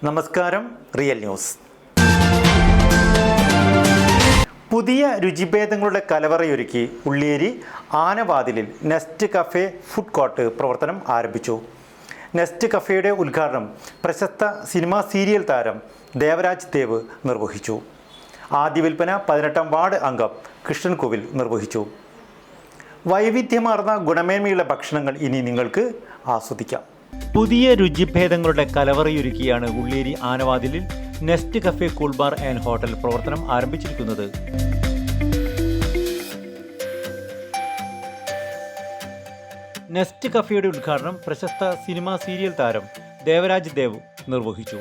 നമസ്കാരം, real news. പുതിയ രുചിഭേദങ്ങളുടെ കലവറയൊരുക്കി ഉള്ളിയേരി ആനവാതിലിൽ നെസ്റ്റ് കഫേ ഫുഡ് കോർട്ട് പ്രവർത്തനം ആരംഭിച്ചു. നെസ്റ്റ് കഫേയുടെ ഉദ്ഘാടനം പ്രശസ്ത സിനിമാ സീരിയൽ താരം ദേവരാജ് ദേവ് നിർവഹിച്ചു. ആദ്യ വിൽപ്പന 18-ാം വാർഡ് അംഗം കൃഷ്ണൻകോവിൽ നിർവഹിച്ചു. വൈവിധ്യമാർന്ന ഗുണമേന്മയുള്ള ഭക്ഷണങ്ങൾ ഇനി നിങ്ങൾക്ക് ആസ്വദിക്കാം. പുതിയ രുചിഭേദങ്ങളുടെ കലവറയൊരുക്കിയാണ് ഉള്ളിയേരി ആനവാതിലിൽ nest cafe cool bar and hotel പ്രവർത്തനം ആരംഭിച്ചിരിക്കുന്നത്. നെസ്റ്റ് കഫേയുടെ ഉദ്ഘാടനം പ്രശസ്ത സിനിമാ സീരിയൽ താരം ദേവരാജ് ദേവ് നിർവഹിച്ചു.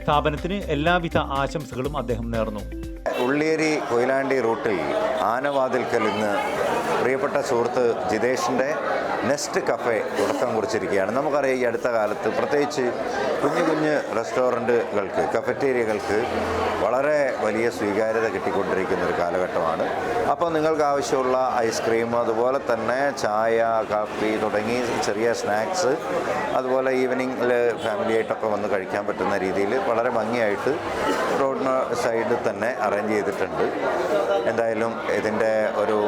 സ്ഥാപനത്തിന് എല്ലാവിധ ആശംസകളും അദ്ദേഹം നേർന്നു. ഉള്ളിയേരി കൊയിലാണ്ടി റൂട്ടിൽ ആനവാതിൽക്കൽ ഇന്ന് പ്രിയപ്പെട്ട സുഹൃത്ത് ജിതേഷിൻ്റെ നെസ്റ്റ് കഫേ തുടക്കം കുറിച്ചിരിക്കുകയാണ്. നമുക്കറിയാം, ഈ അടുത്ത കാലത്ത് പ്രത്യേകിച്ച് കുഞ്ഞു കുഞ്ഞ് റെസ്റ്റോറൻറ്റുകൾക്ക്, കഫറ്റേരിയകൾക്ക് വളരെ വലിയ സ്വീകാര്യത കിട്ടിക്കൊണ്ടിരിക്കുന്ന ഒരു കാലഘട്ടമാണ്. അപ്പോൾ നിങ്ങൾക്ക് ആവശ്യമുള്ള ഐസ്ക്രീം, അതുപോലെ തന്നെ ചായ, കാപ്പി തുടങ്ങി ചെറിയ സ്നാക്സ്, അതുപോലെ ഈവനിങ്ങിൽ ഫാമിലിയായിട്ടൊക്കെ വന്ന് കഴിക്കാൻ പറ്റുന്ന രീതിയിൽ വളരെ ഭംഗിയായിട്ട് റോഡിന് സൈഡിൽ തന്നെ അറേഞ്ച് ചെയ്തിട്ടുണ്ട്. എന്തായാലും ഇതിൻ്റെ ഒരു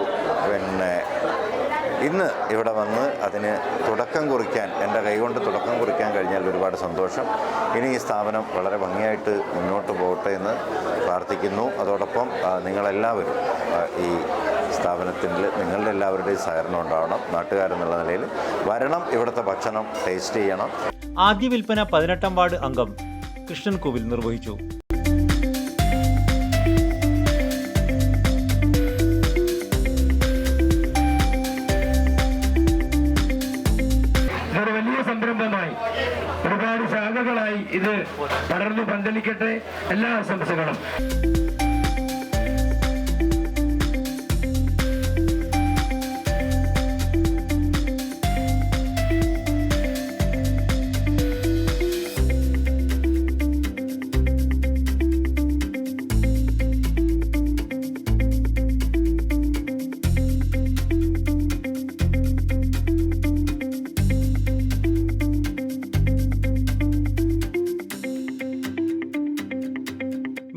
ഇന്ന് ഇവിടെ വന്ന് അതിന് തുടക്കം കുറിക്കാൻ, എൻ്റെ കൈകൊണ്ട് തുടക്കം കുറിക്കാൻ കഴിഞ്ഞാൽ ഒരുപാട് സന്തോഷം. ഇനി ഈ സ്ഥാപനം വളരെ ഭംഗിയായിട്ട് മുന്നോട്ട് പോകട്ടെ എന്ന് പ്രാർത്ഥിക്കുന്നു. അതോടൊപ്പം നിങ്ങളെല്ലാവരും ഈ സ്ഥാപനത്തിൽ നിങ്ങളുടെ എല്ലാവരുടെയും സഹകരണം ഉണ്ടാവണം. നാട്ടുകാരെന്നുള്ള നിലയിൽ വരണം, ഇവിടുത്തെ ഭക്ഷണം ടേസ്റ്റ് ചെയ്യണം. ആദ്യ വിൽപ്പന 18-ാം വാർഡ് അംഗം കൃഷ്ണൻകോവിൽ നിർവഹിച്ചു. സംരംഭമായി ഒരുപാട് ശാഖകളായി ഇത് പടർന്നു പന്തലിക്കട്ടെ. എല്ലാ ആശംസകളും.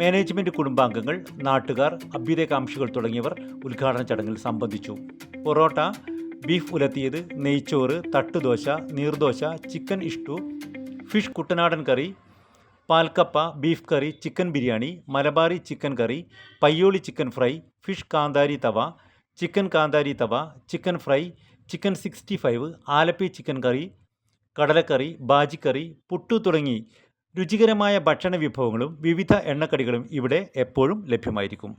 മാനേജ്മെന്റ് കുടുംബാംഗങ്ങൾ, നാട്ടുകാർ, അഭ്യുദയകാംക്ഷികൾ തുടങ്ങിയവർ ഉദ്ഘാടന ചടങ്ങിൽ സംബന്ധിച്ചു. പൊറോട്ട, ബീഫ് ഉലത്തിയത്, നെയ്ച്ചോറ്, തട്ടുദോശ, നീർദോശ, ചിക്കൻ ഇഷ്ടു, ഫിഷ് കുട്ടനാടൻ കറി, പാൽക്കപ്പ, ബീഫ് കറി, ചിക്കൻ ബിരിയാണി, മലബാറി chicken curry, Payyoli chicken fry, fish കാന്താരി തവ, ചിക്കൻ കാന്താരി tawa, chicken fry, chicken 65, Alleppey chicken curry, കടലക്കറി, ബാജിക്കറി, പുട്ടു തുടങ്ങി രുചികരമായ ഭക്ഷണ വിഭവങ്ങളും വിവിധ എണ്ണക്കടികളും ഇവിടെ എപ്പോഴും ലഭ്യമായിരിക്കും.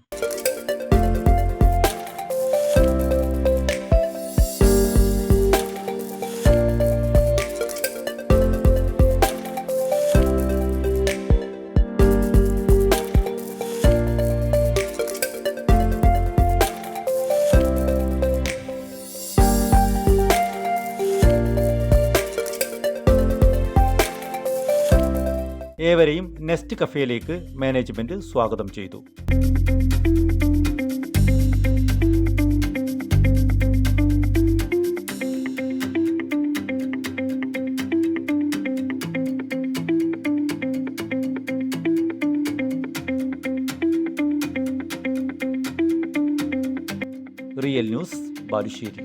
ഏവരെയും നെസ്റ്റ് കഫേയിലേക്ക് മാനേജ്മെന്റ് സ്വാഗതം ചെയ്തു. Real news, Balussery.